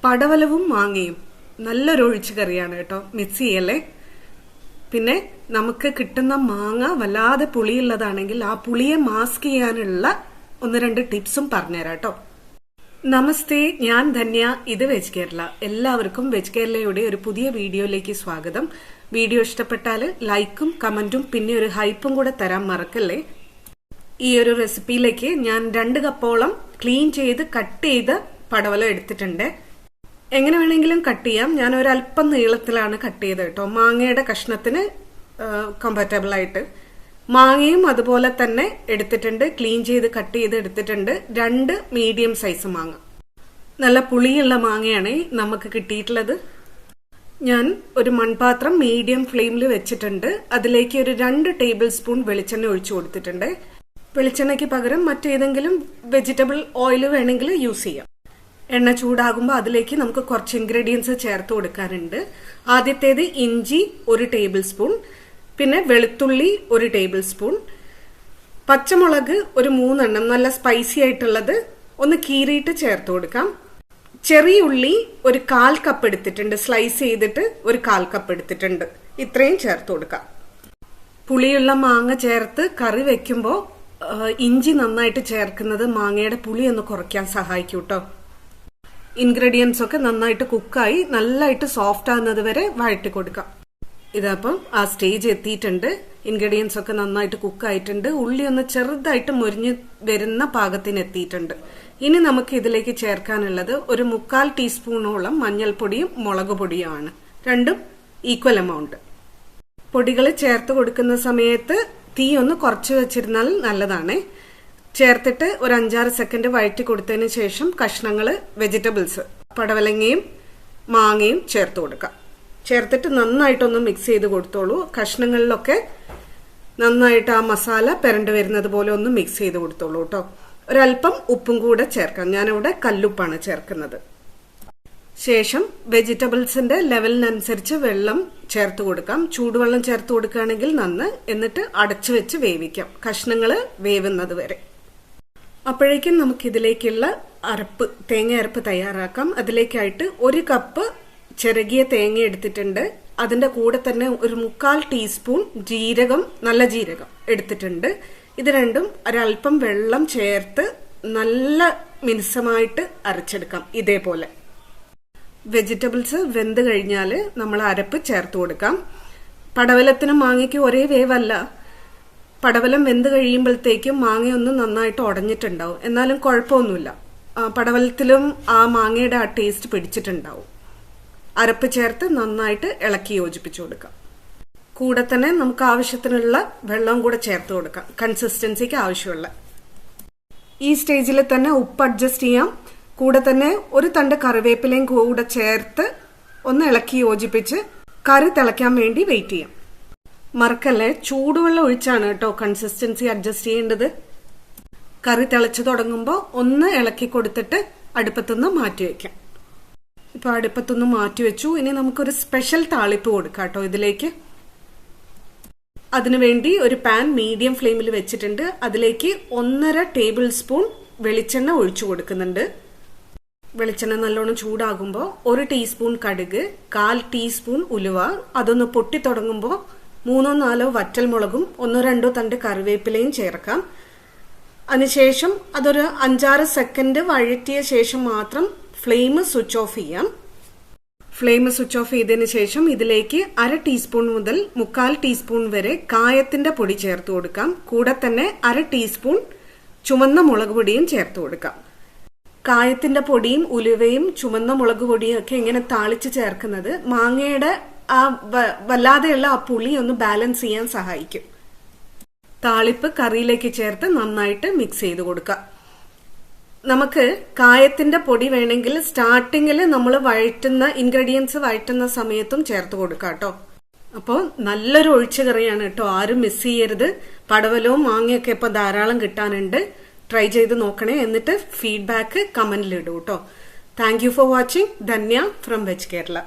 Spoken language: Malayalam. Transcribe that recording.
പടവലവും മാങ്ങയും നല്ലൊരു ഒഴിച്ചു കറിയാണ് കേട്ടോ. മിക്സ് ചെയ്യല്ലേ. പിന്നെ നമുക്ക് കിട്ടുന്ന മാങ്ങ വല്ലാതെ പുളിയുള്ളതാണെങ്കിൽ ആ പുളിയെ മാസ്ക് ചെയ്യാനുള്ള 1-2 ടിപ്സും പറഞ്ഞുതരാം കേട്ടോ. നമസ്തേ, ഞാൻ ധന്യ. ഇത് വെജ് കേരള. എല്ലാവർക്കും വെജ് കേരളയുടെ ഒരു പുതിയ വീഡിയോയിലേക്ക് സ്വാഗതം. വീഡിയോ ഇഷ്ടപ്പെട്ടാൽ ലൈക്കും കമന്റും പിന്നെ ഒരു ഹൈപ്പും കൂടെ തരാൻ മറക്കല്ലേ. ഈ ഒരു റെസിപ്പിയിലേക്ക് ഞാൻ 2 കപ്പോളം ക്ലീൻ ചെയ്ത് കട്ട് ചെയ്ത് പടവലം എടുത്തിട്ടുണ്ട്. എങ്ങനെ വേണമെങ്കിലും കട്ട് ചെയ്യാം. ഞാൻ ഒരല്പം നീളത്തിലാണ് കട്ട് ചെയ്തത് കേട്ടോ, മാങ്ങയുടെ കഷ്ണത്തിന് കംഫർട്ടബിൾ ആയിട്ട്. മാങ്ങയും അതുപോലെ തന്നെ എടുത്തിട്ടുണ്ട്, ക്ലീൻ ചെയ്ത് കട്ട് ചെയ്ത് എടുത്തിട്ടുണ്ട്. 2 മീഡിയം സൈസ് മാങ്ങ, നല്ല പുളിയുള്ള മാങ്ങയാണ് നമുക്ക് കിട്ടിയിട്ടുള്ളത്. ഞാൻ ഒരു മൺപാത്രം മീഡിയം ഫ്ലെയിമിൽ വെച്ചിട്ടുണ്ട്. അതിലേക്ക് ഒരു 2 ടേബിൾ സ്പൂൺ വെളിച്ചെണ്ണ ഒഴിച്ചു കൊടുത്തിട്ടുണ്ട്. വെളിച്ചെണ്ണയ്ക്ക് പകരം മറ്റേതെങ്കിലും വെജിറ്റബിൾ ഓയിൽ വേണമെങ്കിൽ യൂസ് ചെയ്യാം. എണ്ണ ചൂടാകുമ്പോൾ അതിലേക്ക് നമുക്ക് കുറച്ച് ഇൻഗ്രീഡിയൻസ് ചേർത്ത് കൊടുക്കാനുണ്ട്. ആദ്യത്തേത് ഇഞ്ചി 1 ടേബിൾ സ്പൂൺ, പിന്നെ വെളുത്തുള്ളി 1 ടേബിൾ സ്പൂൺ, പച്ചമുളക് ഒരു 3 എണ്ണം നല്ല സ്പൈസി ആയിട്ടുള്ളത് ഒന്ന് കീറിയിട്ട് ചേർത്ത് കൊടുക്കാം. ചെറിയ ഉള്ളി ഒരു 1/4 കപ്പ് എടുത്തിട്ടുണ്ട്, സ്ലൈസ് ചെയ്തിട്ട് ഒരു 1/4 കപ്പ് എടുത്തിട്ടുണ്ട്. ഇത്രയും ചേർത്ത് കൊടുക്കാം. പുളിയുള്ള മാങ്ങ ചേർത്ത് കറി വെക്കുമ്പോൾ ഇഞ്ചി നന്നായിട്ട് ചേർക്കുന്നത് മാങ്ങയുടെ പുളി ഒന്ന് കുറയ്ക്കാൻ സഹായിക്കും കേട്ടോ. ഇൻഗ്രീഡിയൻസ് ഒക്കെ നന്നായിട്ട് കുക്കായി നല്ലതായിട്ട് സോഫ്റ്റ് ആകുന്നത് വരെ വഴറ്റി കൊടുക്കാം. ഇതപ്പം ആ സ്റ്റേജ് എത്തിയിട്ടുണ്ട്. ഇൻഗ്രീഡിയൻസ് ഒക്കെ നന്നായിട്ട് കുക്കായിട്ടുണ്ട്. ഉള്ളി ഒന്ന് ചെറുതായിട്ട് മുരിഞ്ഞ് വരുന്ന പാകത്തിന് എത്തിയിട്ടുണ്ട്. ഇനി നമുക്ക് ഇതിലേക്ക് ചേർക്കാനുള്ളത് ഒരു 3/4 ടീസ്പൂണോളം മഞ്ഞൾപ്പൊടിയും മുളക് പൊടിയുമാണ്. രണ്ടും ഈക്വൽ എമൗണ്ട്. പൊടികൾ ചേർത്ത് കൊടുക്കുന്ന സമയത്ത് തീ ഒന്ന് കുറച്ച് വെച്ചിരുന്നാൽ നല്ലതാണ്. ചേർത്തിട്ട് ഒരു 5-6 സെക്കൻഡ് വഴറ്റി കൊടുത്തതിന് ശേഷം കഷ്ണങ്ങള് വെജിറ്റബിൾസ് പടവലങ്ങയും മാങ്ങയും ചേർത്ത് കൊടുക്കാം. ചേർത്തിട്ട് നന്നായിട്ടൊന്ന് മിക്സ് ചെയ്ത് കൊടുത്തോളൂ. കഷ്ണങ്ങളിലൊക്കെ നന്നായിട്ട് ആ മസാല പെരണ്ട് വരുന്നത് പോലെ ഒന്ന് മിക്സ് ചെയ്ത് കൊടുത്തോളൂ കേട്ടോ. ഒരല്പം ഉപ്പും കൂടെ ചേർക്കാം. ഞാനിവിടെ കല്ലുപ്പാണ് ചേർക്കുന്നത്. ശേഷം വെജിറ്റബിൾസിന്റെ ലെവലിനനുസരിച്ച് വെള്ളം ചേർത്ത് കൊടുക്കാം. ചൂടുവെള്ളം ചേർത്ത് കൊടുക്കുകയാണെങ്കിൽ നന്ന്. എന്നിട്ട് അടച്ചു വെച്ച് വേവിക്കാം, കഷ്ണങ്ങള് വേവുന്നത് വരെ. അപ്പോഴേക്കും നമുക്ക് ഇതിലേക്കുള്ള തേങ്ങ അരപ്പ് തയ്യാറാക്കാം. അതിലേക്കായിട്ട് 1 കപ്പ് ചിരകിയ തേങ്ങ എടുത്തിട്ടുണ്ട്. അതിന്റെ കൂടെ തന്നെ ഒരു 3/4 ടീസ്പൂൺ ജീരകം, നല്ല ജീരകം എടുത്തിട്ടുണ്ട്. ഇത് രണ്ടും ഒരല്പം വെള്ളം ചേർത്ത് നല്ല മിനുസമായിട്ട് അരച്ചെടുക്കാം. ഇതേപോലെ വെജിറ്റബിൾസ് വെന്ത് കഴിഞ്ഞാൽ നമ്മൾ അരപ്പ് ചേർത്ത് കൊടുക്കാം. പടവലത്തിനും മാങ്ങയ്ക്കും ഒരേ വേവല്ല. പടവലം വെന്ത് കഴിയുമ്പോഴത്തേക്കും മാങ്ങയൊന്നും നന്നായിട്ട് ഉടഞ്ഞിട്ടുണ്ടാവും. എന്നാലും കുഴപ്പമൊന്നുമില്ല, പടവലത്തിലും ആ മാങ്ങയുടെ ആ ടേസ്റ്റ് പിടിച്ചിട്ടുണ്ടാവും. അരപ്പ് ചേർത്ത് നന്നായിട്ട് ഇളക്കി യോജിപ്പിച്ചു കൊടുക്കാം. കൂടെ തന്നെ നമുക്ക് ആവശ്യത്തിനുള്ള വെള്ളം കൂടെ ചേർത്ത് കൊടുക്കാം, കൺസിസ്റ്റൻസിക്ക് ആവശ്യമുള്ള. ഈ സ്റ്റേജിൽ തന്നെ ഉപ്പ് അഡ്ജസ്റ്റ് ചെയ്യാം. കൂടെ തന്നെ ഒരു തണ്ട് കറിവേപ്പിലയും കൂടെ ചേർത്ത് ഒന്ന് ഇളക്കി യോജിപ്പിച്ച് കറി തിളയ്ക്കാൻ വേണ്ടി വെയിറ്റ് ചെയ്യാം. മറക്കല്ലേ, ചൂടുവെള്ളം ഒഴിച്ചാണ് കേട്ടോ കൺസിസ്റ്റൻസി അഡ്ജസ്റ്റ് ചെയ്യേണ്ടത്. കറി തിളച്ചു തുടങ്ങുമ്പോൾ ഒന്ന് ഇളക്കി കൊടുത്തിട്ട് അടുപ്പത്തുനിന്ന് മാറ്റി വെക്കാം. ഇപ്പൊ അടുപ്പത്തുനിന്ന് മാറ്റി വെച്ചു. ഇനി നമുക്കൊരു സ്പെഷ്യൽ താളിപ്പ് കൊടുക്കാം കേട്ടോ ഇതിലേക്ക്. അതിനുവേണ്ടി ഒരു പാൻ മീഡിയം ഫ്ലെയിമിൽ വെച്ചിട്ടുണ്ട്. അതിലേക്ക് 1.5 ടേബിൾ സ്പൂൺ വെളിച്ചെണ്ണ ഒഴിച്ചു കൊടുക്കുന്നുണ്ട്. വെളിച്ചെണ്ണ നല്ലോണം ചൂടാകുമ്പോൾ 1 ടീസ്പൂൺ കടുക്, 1/4 ടീസ്പൂൺ ഉലുവ, അതൊന്ന് പൊട്ടി തുടങ്ങുമ്പോൾ 3-4 വറ്റൽമുളകും 1-2 തണ്ട് കറിവേപ്പിലയും ചേർക്കാം. അതിനുശേഷം അതൊരു 5-6 സെക്കൻഡ് വഴറ്റിയ ശേഷം മാത്രം ഫ്ലെയിം സ്വിച്ച് ഓഫ് ചെയ്യാം. ഫ്ലെയിം സ്വിച്ച് ഓഫ് ചെയ്തതിന് ശേഷം ഇതിലേക്ക് 1/2 ടീസ്പൂൺ മുതൽ 3/4 ടീസ്പൂൺ വരെ കായത്തിന്റെ പൊടി ചേർത്ത് കൊടുക്കാം. കൂടെ തന്നെ 1/2 ടീസ്പൂൺ ചുവന്ന മുളക് പൊടിയും ചേർത്ത് കൊടുക്കാം. കായത്തിന്റെ പൊടിയും ഉലുവയും ചുവന്ന മുളക് പൊടിയും ഒക്കെ ഇങ്ങനെ താളിച്ച് ചേർക്കുന്നത് മാങ്ങയുടെ ആ വല്ലാതെയുള്ള ആ പുളി ഒന്ന് ബാലൻസ് ചെയ്യാൻ സഹായിക്കും. താളിപ്പ് കറിയിലേക്ക് ചേർത്ത് നന്നായിട്ട് മിക്സ് ചെയ്ത് കൊടുക്കാം. നമുക്ക് കായത്തിന്റെ പൊടി വേണമെങ്കിൽ സ്റ്റാർട്ടിങ്ങിൽ നമ്മൾ ഇൻഗ്രീഡിയൻസ് വഴറ്റുന്ന സമയത്തും ചേർത്ത് കൊടുക്കാം കേട്ടോ. അപ്പോൾ നല്ലൊരു ഒഴിച്ചുകറിയാണ് കേട്ടോ, ആരും മിസ് ചെയ്യരുത്. പടവലവും മാങ്ങയൊക്കെ ഇപ്പൊ ധാരാളം കിട്ടാനുണ്ട്. ട്രൈ ചെയ്ത് നോക്കണേ. എന്നിട്ട് ഫീഡ്ബാക്ക് കമന്റിൽ ഇടൂ കേട്ടോ. Thank you for watching. Dhanya from veg Kerala.